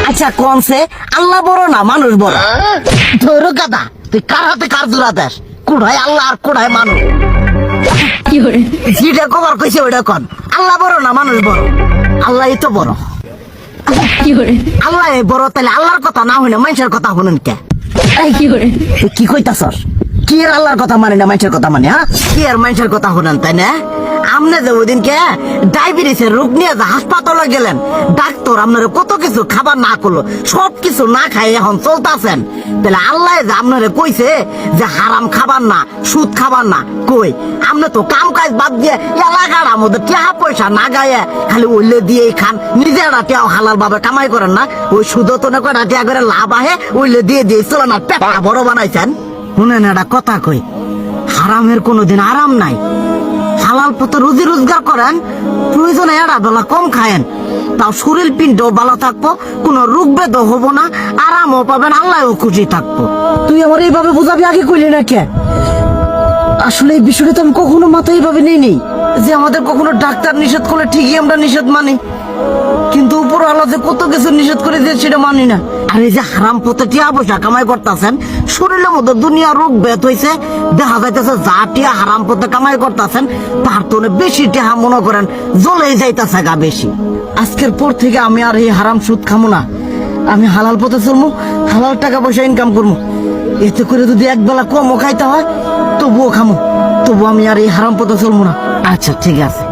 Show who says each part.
Speaker 1: আচ্ছা কনসে আল্লাহ বড় না মানুষ বড়? ধরো গাদা, তুই কার হাতে কার জোড়া দেশ? কোড়ায় আল্লাহ আর কোড়ায় মানুষ। যেটা কবার কইছে ওইটা কন। আল্লাহ বড় না মানুষ বড়? আল্লাহ তো বড়। আল্লাহ বড়, তাহলে আল্লাহর কথা না হইনা মানুষের কথা শুনেন কে? কি কইতাছস? কি আর আল্লাহর কথা মানে না মানুষের কথা মানে? হ্যাঁ, কি আর মানুষের কথা শুনেন, তাই না? আমনে যে ওই দিনকে ডায়াবেটিসের রোগ নিয়ে যে হাসপাতালে গেলেন, ডাক্তার আপনারা কত কিছু খাবার না করলো, সব কিছু না খাই এখন চলতেছেন। তাহলে আল্লাহ যে আপনারা কইছে যে হারাম খাবার না, সুদ খাবার না, কই আপনি তো কাম কাজ বাদ দিয়ে এলাকার আমাদের টাকা পয়সা না গায়ে খালি ওইলে দিয়েই খান। নিজেরা টেও হালাল ভাবে কামাই করেন না, ওই সুদ তো না করে টেয়া করে লাভ আহে ওইলে দিয়ে দিয়ে চলেন আর পেটা বড় বানাইছেন। শুনেন একটা কথা কই, হারামের কোনোদিন আরাম নাই। হালাল পথে রুজি রোজগার করেন, প্রয়োজনে এড়া বেলা কম খায়েন, তাও শরীর পিণ্ডও ভালো থাকবো, কোনো রোগ বেদও হবো না, আরামও পাবেন, আল্লাহও খুশি থাকবো। তুই আমার এইভাবে বুঝাবি আগে কইলি না কে? আসলে এই বিষয়টা তো আমি কখনো মাথায় এইভাবে নেই যে আমাদের কখনো ডাক্তার নিষেধ করলে ঠিকই আমরা নিষেধ মানি, কিন্তু উপর আল্লাহ যে কত কিছু নিষেধ করে দিয়ে সেটা মানি না। আর এই যে হারাম পথে টিয়া পয়সা কামাই করতেছেন, শরীরের মধ্যে দুনিয়া রোগ ব্যাধ হয়েছে, দেখা যাইতেছে যা টিয়া হারাম পথে কামাই করতেছেন তার তো বেশি টিয়া মনে করেন জ্বলেই যাইতেছে গা বেশি। আজকের পর থেকে আমি আর এই হারাম সুদ খামো না, আমি হালাল পথে চলবো, হালাল টাকা পয়সা ইনকাম করবো। এতে করে যদি একবেলা কমও খাইতে হয় তবুও খামো, তবু আমি আর এই হারাম পথে চলবো না। আচ্ছা ঠিক আছে।